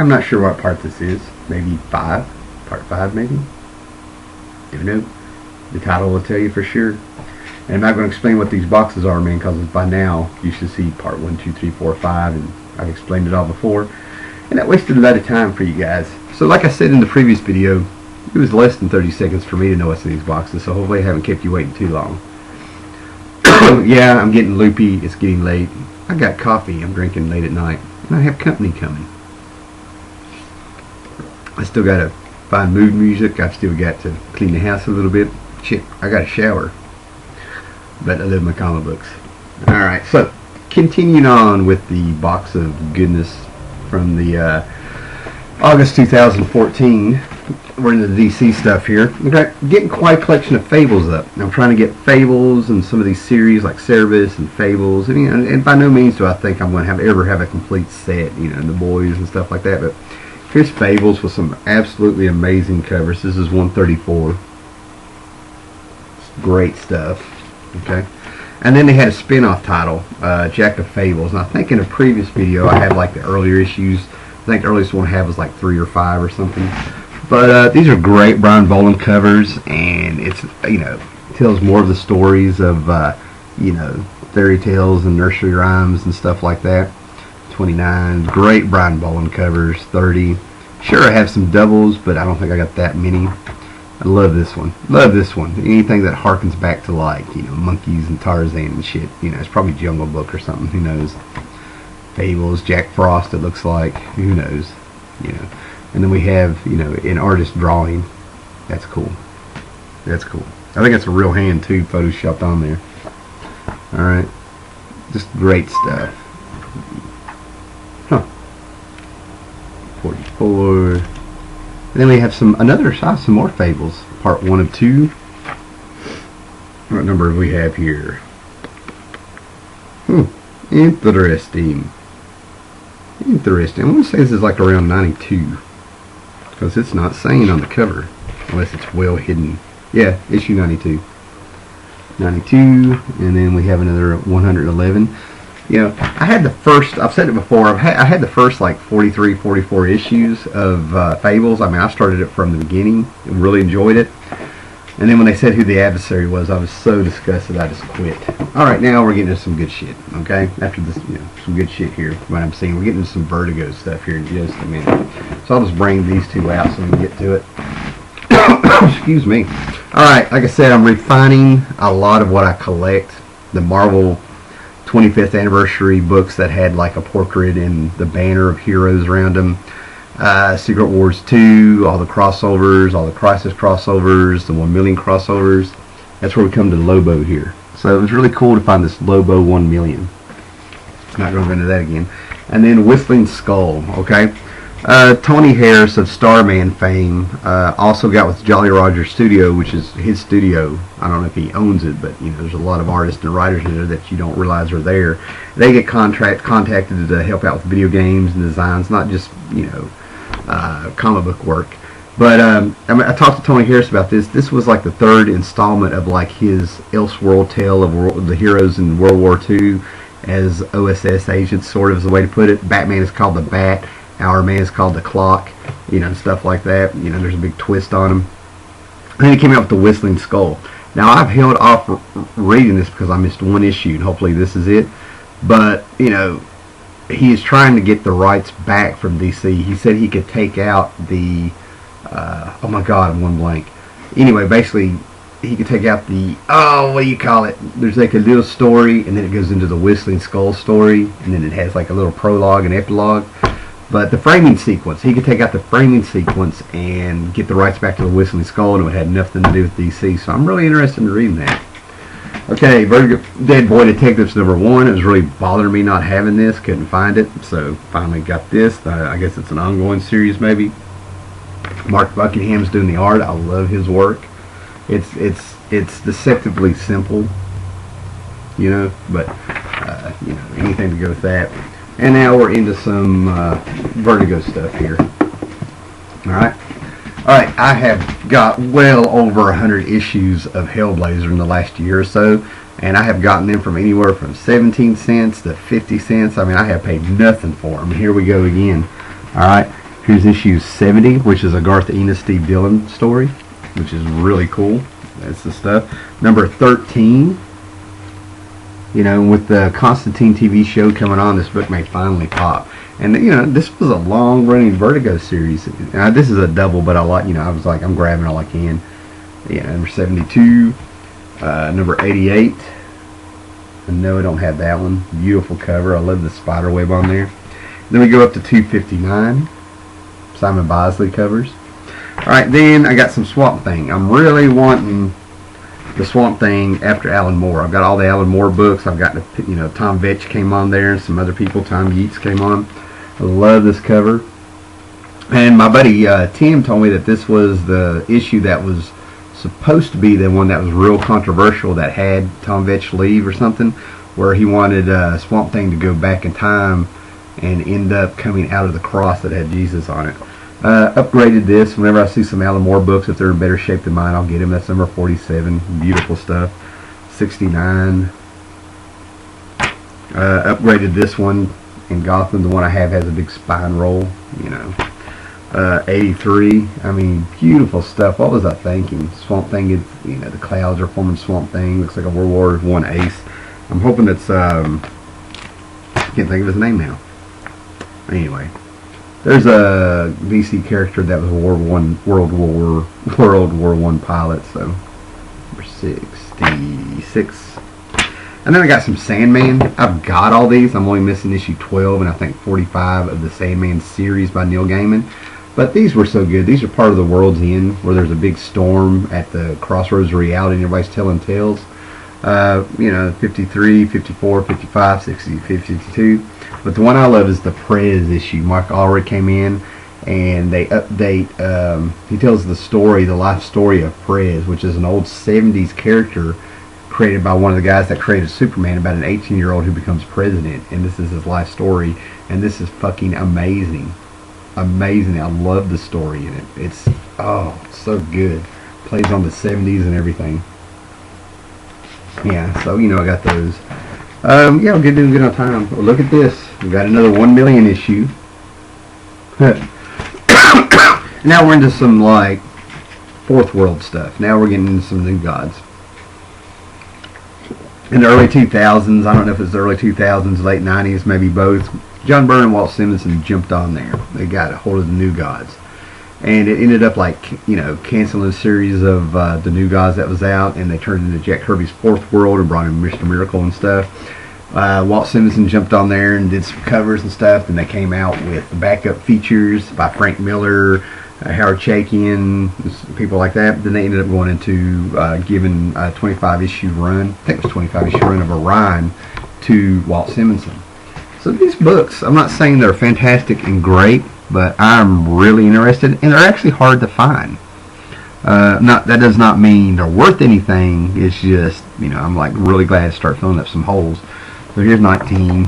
I'm not sure what part this is. Maybe 5, part 5 maybe. Don't know. The title will tell you for sure. And I'm not going to explain what these boxes are, man, because by now you should see part 1, 2, 3, 4, 5, and I've explained it all before. And that wasted a lot of time for you guys. So like I said in the previous video, it was less than 30 seconds for me to know what's in these boxes, so hopefully I haven't kept you waiting too long. Yeah, I'm getting loopy. It's getting late. I got coffee. I'm drinking late at night. And I have company coming. I still got to find mood music. I've still got to clean the house a little bit. Shit, I got to shower. But I love my comic books. Alright, so continuing on with the box of goodness from the August 2014. We're in the DC stuff here. Okay, getting quite a collection of Fables up. I'm trying to get Fables and some of these series like Cerebus and Fables, and by no means do I think I'm going to ever have a complete set, and the boys and stuff like that. But here's Fables with some absolutely amazing covers. This is 134. It's great stuff. Okay, and then they had a spin-off title, Jack of Fables. And I think in a previous video I had like the earlier issues. I think the earliest one I had was like 3 or 5 or something. But these are great Brian Boland covers, and it's tells more of the stories of fairy tales and nursery rhymes and stuff like that. 29 great Brian Boland covers. 30. Sure, I have some doubles, but I don't think I got that many. I love this one. Love this one. Anything that harkens back to like monkeys and Tarzan and shit. It's probably Jungle Book or something. Who knows? Fables, Jack Frost. It looks like. Who knows? And then we have, an artist drawing. That's cool. That's cool. I think that's a real hand too, photoshopped on there. Alright. Just great stuff. Huh. 44. And then we have some more Fables. Part 1 of 2. What number do we have here? Interesting. Interesting. I want to say this is like around 92. Because it's not saying on the cover, unless it's well hidden. Yeah, issue 92. 92, and then we have another 111. I had the first, I've said it before, I had the first like 43, 44 issues of Fables. I started it from the beginning and really enjoyed it. And then when they said who the adversary was, I was so disgusted I just quit. Alright, now we're getting into some good shit, okay? After this, some good shit here, what I'm seeing. We're getting into some Vertigo stuff here in just a minute. So I'll just bring these two out so we can get to it. Excuse me. Alright, like I said, I'm refining a lot of what I collect. The Marvel 25th anniversary books that had like a portrait and the banner of heroes around them. Secret Wars 2, all the crossovers, all the Crisis crossovers, the 1 million crossovers. That's where we come to Lobo here. So it was really cool to find this Lobo 1 million. Not going to go into that again. And then Whistling Skull, okay? Tony Harris of Starman fame also got with Jolly Roger Studio, which is his studio. I don't know if he owns it, but there's a lot of artists and writers in there that you don't realize are there. They get contacted to help out with video games and designs, not just comic book work. But I talked to Tony Harris about this. This was like the 3rd installment of like his Elseworld tale of the heroes in World War II as OSS agents, sort of is the way to put it. Batman is called the Bat. Our Man is called the Clock. And stuff like that. There's a big twist on him. And then he came out with the Whistling Skull. Now I've held off reading this because I missed one issue, and hopefully this is it. But he is trying to get the rights back from DC. He said he could take out the oh my god, I'm going blank. Anyway, basically he could take out the what do you call it? There's like a little story, and then it goes into the Whistling Skull story, and then it has like a little prologue and epilogue. But the framing sequence, he could take out the framing sequence and get the rights back to the Whistling Skull, and it had nothing to do with DC. So I'm really interested in reading that. Okay, Vertigo Dead Boy Detectives #1. It was really bothering me not having this. Couldn't find it, so finally got this. I guess it's an ongoing series, maybe. Mark Buckingham's doing the art. I love his work. It's deceptively simple, but anything to go with that. And now we're into some Vertigo stuff here. Alright, I have got well over 100 issues of Hellblazer in the last year or so, and I have gotten them from anywhere from 17 cents to 50 cents. I have paid nothing for them. Here we go again. Alright, Here's issue 70, which is a Garth Ennis, Steve Dillon story, which is really cool. That's the stuff. Number 13. You know, with the Constantine TV show coming on, this book may finally pop. And you know, this was a long-running Vertigo series. This is a double, but I was like, I'm grabbing all I can. Yeah, number 72, number 88. No, I don't have that one. Beautiful cover. I love the spider web on there. Then we go up to 259. Simon Bosley covers. All right, then I got some Swamp Thing. I'm really wanting the Swamp Thing after Alan Moore. I've got all the Alan Moore books. I've got Tom Veitch came on there, and some other people. Tom Yeats came on. I love this cover. And my buddy Tim told me that this was the issue that was supposed to be the one that was real controversial, that had Tom Veitch leave or something, where he wanted Swamp Thing to go back in time and end up coming out of the cross that had Jesus on it. Upgraded this. Whenever I see some Alan Moore books, if they're in better shape than mine, I'll get them. That's number 47. Beautiful stuff. 69. Upgraded this one in Gotham. The one I have has a big spine roll. 83. I mean, beautiful stuff. What was I thinking? Swamp Thing is, the clouds are forming Swamp Thing. Looks like a World War I ace. I'm hoping it's, I can't think of his name now. Anyway, there's a DC character that was a World War I pilot. So number 66. And then I got some Sandman. I've got all these. I'm only missing issue 12 and I think 45 of the Sandman series by Neil Gaiman. But these were so good. These are part of the World's End, where there's a big storm at the crossroads of reality and everybody's telling tales. 53, 54, 55, 60, 52. But the one I love is the Prez issue. Mark Allred came in and they update, he tells the life story of Prez, which is an old 70s character created by one of the guys that created Superman, about an 18-year-old who becomes president. And this is his life story. And this is fucking amazing. Amazing. I love the story in it. It's so good. Plays on the 70s and everything. Yeah, so I got those. Yeah, we're doing good on time. Well, look at this. We got another 1 million issue. Now we're into some like fourth world stuff. Now we're getting into some new gods. In the early 2000s, I don't know if it's the early 2000s, late 90s, maybe both, John Byrne and Walt Simonson jumped on there. They got a hold of the new gods. And it ended up like, canceling a series of the new gods that was out, and they turned into Jack Kirby's Fourth World and brought in Mr. Miracle and stuff. Walt Simonson jumped on there and did some covers and stuff, and they came out with backup features by Frank Miller, Howard Chaykin, people like that. Then they ended up going into giving a 25-issue run, I think it was 25-issue run of Orion to Walt Simonson. So these books, I'm not saying they're fantastic and great, but I'm really interested, and they're actually hard to find. That does not mean they're worth anything. It's just, I'm like really glad to start filling up some holes. So here's 19.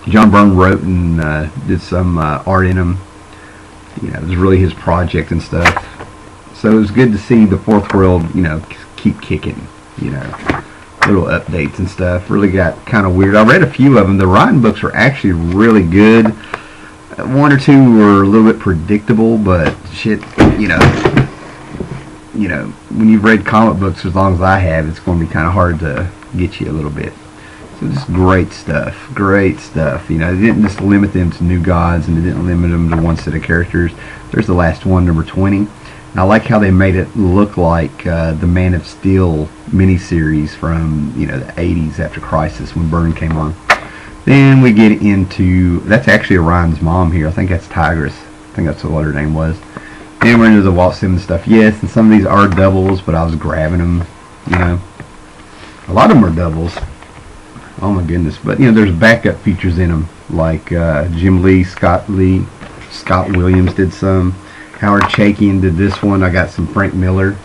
John Byrne wrote and did some art in them. It was really his project and stuff. So it was good to see the Fourth World, keep kicking. Little updates and stuff. Really got kind of weird. I read a few of them. The Ryan books were actually really good. One or two were a little bit predictable, but shit, when you've read comic books as long as I have, it's going to be kind of hard to get you a little bit. So just great stuff. Great stuff. They didn't just limit them to new gods, and they didn't limit them to one set of characters. There's the last one, number 20. And I like how they made it look like the Man of Steel miniseries from, the 80s after Crisis when Byrne came on. Then we get into, that's actually Orion's mom here. I think that's Tigress. I think that's what her name was. Then we're into the Walt Simmons stuff. Yes, and some of these are doubles, but I was grabbing them, A lot of them are doubles. Oh my goodness. But, there's backup features in them. Like Jim Lee, Scott Williams did some. Howard Chaykin did this one. I got some Frank Miller.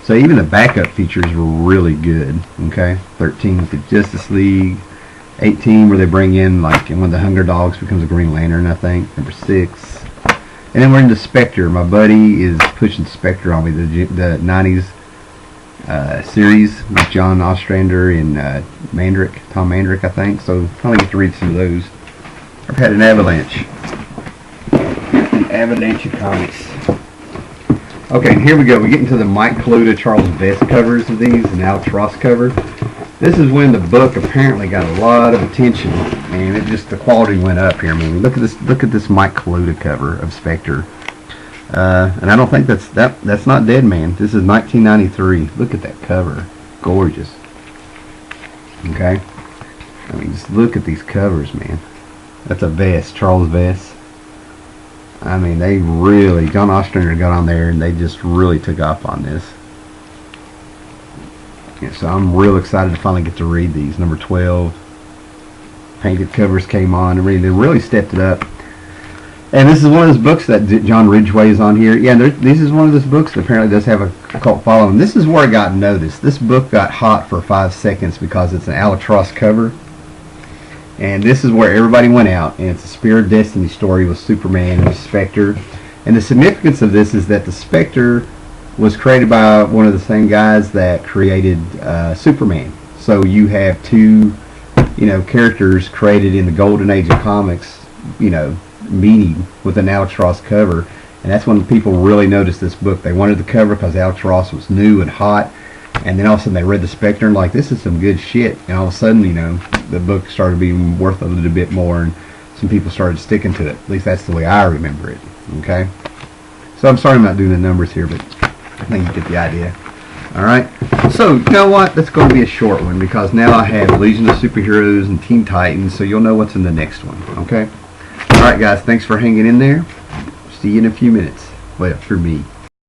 So even the backup features were really good. Okay. 13 with the Justice League. 18 where they bring in like when the Hunger Dogs becomes a Green Lantern, I think. Number 6. And then we're into Spectre. My buddy is pushing Spectre on me. The 90s series with John Ostrander and Tom Mandrick, I think. So finally get to read some of those. I've had an avalanche. and Avalanche Comics. Okay, and here we go. We get into the Mike Kaluta, Charles Vess covers of these, and Alex Ross cover. This is when the book apparently got a lot of attention, and the quality went up here. I mean, look at this Mike Kaluta cover of Spectre. And I don't think that's not Dead Man. This is 1993. Look at that cover, gorgeous. Okay, I mean, just look at these covers, man. That's a Vess, Charles Vess. I mean, they really, John Ostrander got on there and they just really took off on this. Yeah, so I'm real excited to finally get to read these. Number 12, painted covers came on, and they really stepped it up. And this is one of those books that John Ridgway is on here. Yeah, this is one of those books that apparently does have a cult following. This is where it got noticed. This book got hot for 5 seconds because it's an Alex Ross cover. And this is where everybody went out, and it's a Spear of Destiny story with Superman and the Spectre. And the significance of this is that the Spectre was created by one of the same guys that created Superman. So you have two, characters created in the golden age of comics, meeting with an Alex Ross cover. And that's when people really noticed this book. They wanted the cover because Alex Ross was new and hot. And then all of a sudden they read the Spectre and like, this is some good shit. And all of a sudden, the book started being worth a little bit more, and some people started sticking to it. At least that's the way I remember it. Okay? So I'm sorry I'm not doing the numbers here, but I think you get the idea. Alright? So, you know what? That's going to be a short one because now I have Legion of Superheroes and Teen Titans, so you'll know what's in the next one. Okay? Alright guys, thanks for hanging in there. See you in a few minutes. Well, for me.